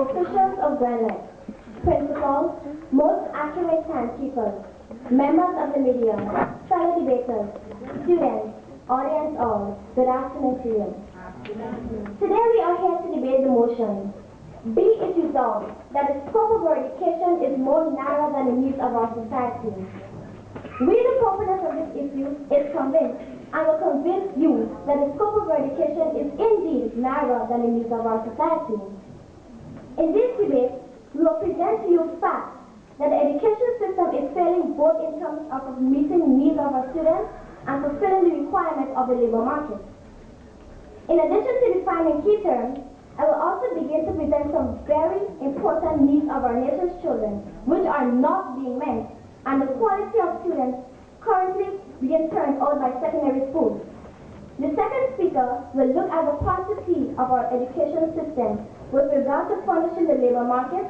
officials of GRENLEC, principals, most accurate timekeepers, members of the media, fellow debaters, students, audience all, good afternoon to you. Today we are here to debate the motion. Be it resolved that the scope of our education is more narrow than the needs of our society. We, the proponents of this issue, is convinced and will convince you that the scope of our education is indeed narrower than the needs of our society. In this debate, we will present to you facts that the education system is failing both in terms of meeting the needs of our students and fulfilling the requirements of the labor market. In addition to defining key terms, I will also begin to present some very important needs of our nation's children, which are not being met, and the quality of students currently being turned out by secondary schools. The second speaker will look at the paucity of our education system with regard to furnishing the labor market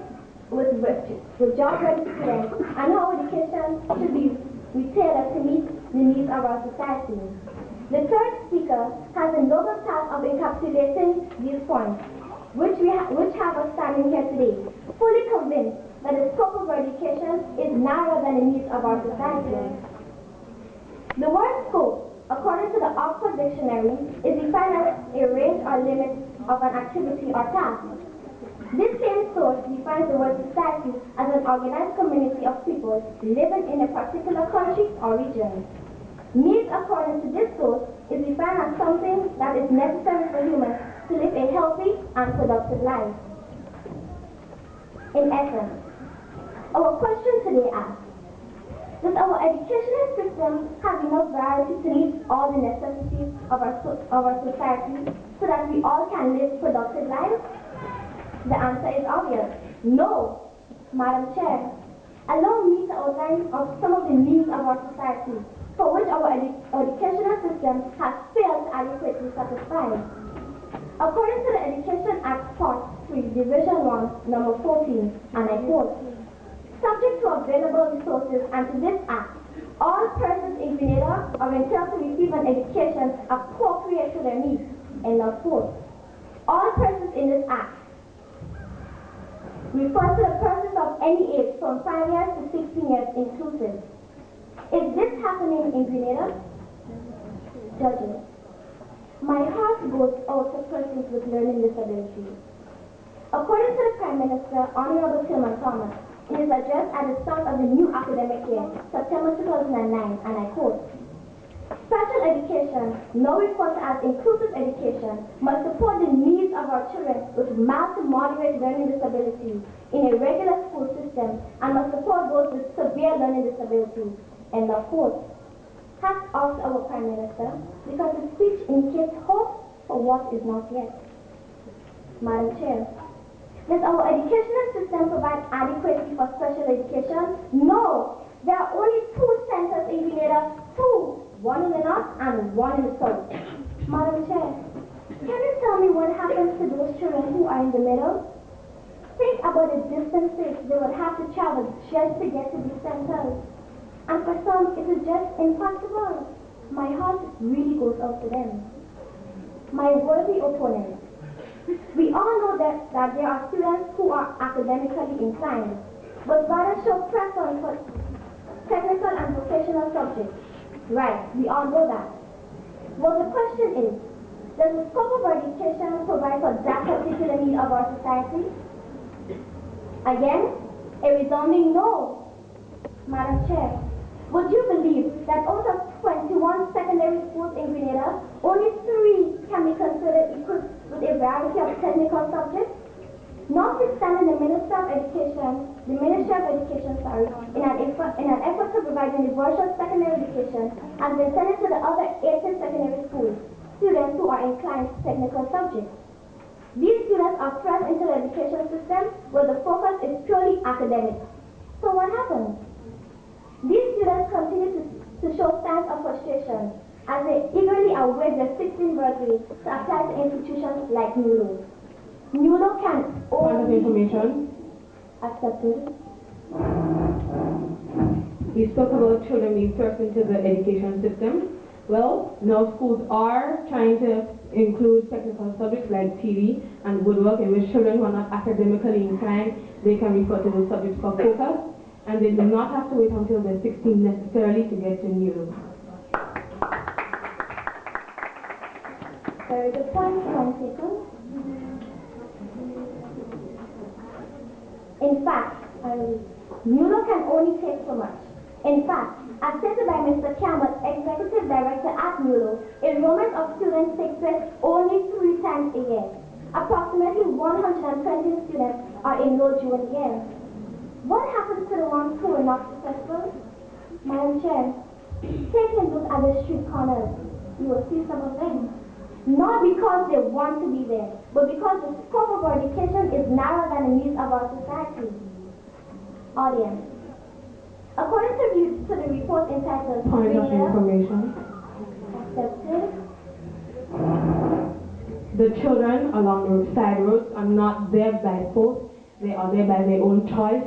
with job-ready students and how education should be tailored to meet the needs of our society. The third speaker has the noble task of encapsulating these points, which have us standing here today, fully convinced that the scope of our education is narrower than the needs of our society. The word scope, according to the Oxford Dictionary, is defined as a range or limit of an activity or task. This same source defines the word society as an organized community of people living in a particular country or region. Needs, according to this source, is defined as something that is necessary for humans to live a healthy and productive life. In essence, our question today asks, does our educational system have enough variety to meet all the necessities of our society so that we all can live productive lives? The answer is obvious. No. Madam Chair, allow me to outline some of the needs of our society for which our educational system has failed to adequately satisfy. According to the Education Act Part 3, Division 1, Number 14, and I quote, subject to available resources and to this Act, all persons in Grenada are entitled to receive an education appropriate to their needs, end of quote. All persons in this Act refers to the persons of any age from 5 years to 16 years inclusive. Is this happening in Grenada? Judges, my heart goes out to persons with learning disabilities. According to the Prime Minister, Honorable Tillman Thomas, in his address at the start of the new academic year, September 2009, and I quote, special education, now referred to as inclusive education, must support the needs of our children with mild to moderate learning disabilities in a regular school system and must support those with severe learning disabilities, end of quote. Hats off to our Prime Minister, because his speech indicates hope for what is not yet. Madam Chair, does our educational system provide adequately for special education? No! There are only 2 centers in Grenada, 2, one in the north and one in the south. Madam Chair, can you tell me what happens to those children who are in the middle? Think about the distances they would have to travel just to get to these centers. And for some, it is just impossible. My heart really goes out to them. My worthy opponents, we all know that there are students who are academically inclined, but rather show preference for technical and vocational subjects. Right, we all know that. Well, the question is, does the scope of our education provide for that particular need of our society? Again, a resounding no. Madam Chair, would you believe that out of 21 secondary schools in Grenada, only 3 can be considered equipped with a variety of technical subjects? Notwithstanding the Ministry of Education, in an effort to provide universal secondary education, has been sending to the other 18 secondary schools students who are inclined to technical subjects. These students are thrust into the education system where the focus is purely academic. So what happens? These students continue to show signs of frustration as they eagerly await their 16th birthday to apply to institutions like NULO. NULO can only information accepted. We spoke about children being thrust into the education system. Well, now schools are trying to include technical subjects like TV and woodwork, in which children who are not academically inclined, they can refer to those subjects for focus, and they do not have to wait until they're 16 necessarily to get to NULO. Very good point, one second. In fact, NULO can only take so much. In fact, as stated by Mr. Campbell, Executive Director at NULO, enrollment of students takes place only 3 times a year. Approximately 120 students are enrolled during the year. What happens to the ones who are not successful? Madam Chair, take a look at the street corners. You will see some of them. Not because they want to be there, but because the scope of our education is narrower than the needs of our society. Audience. According to the report entitled Point of information. Accepted. The children along the side roads are not there by force, they are there by their own choice.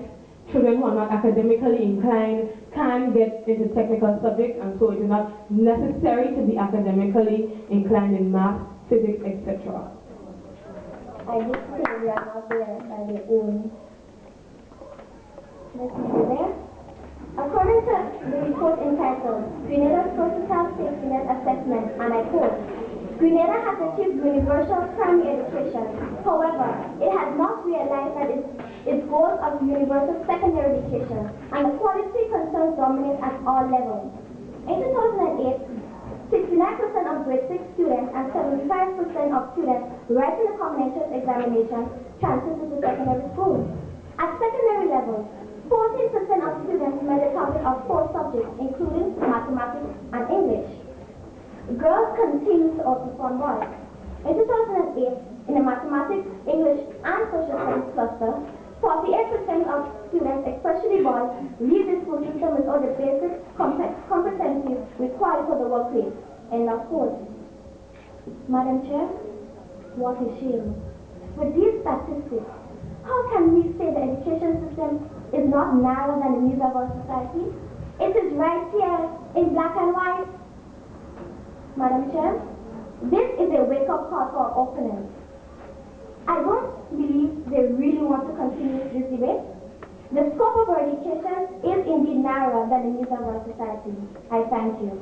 Children who are not academically inclined can get into technical subjects, and so it is not necessary to be academically inclined in math, physics, etc. I did say they are not there by their own. Let's see there. According to the report entitled Grenada's Social Safety Net Assessment, and I quote, Grenada has achieved universal primary education. However, it has not realized that its goals of universal secondary education and the quality concerns dominate at all levels. In 2008, 69% of grade 6 students and 75% of students writing the common entrance examination transited to secondary school. At secondary level, 14% of students made a topic of 4 subjects, including mathematics and English. Girls continue to outperform boys. In 2008, in the mathematics, English, and social studies cluster, 48% of students, especially boys, leave the school system without the basic competencies required for the workplace. End of quote. Madam Chair, what a shame. With these statistics, how can we say the education system is not narrower than the needs of our society? It is right here in black and white. Madam Chair, this is a wake-up call for our opponents. I don't believe they really want to continue this debate. The scope of our education is indeed narrower than the needs of our society. I thank you.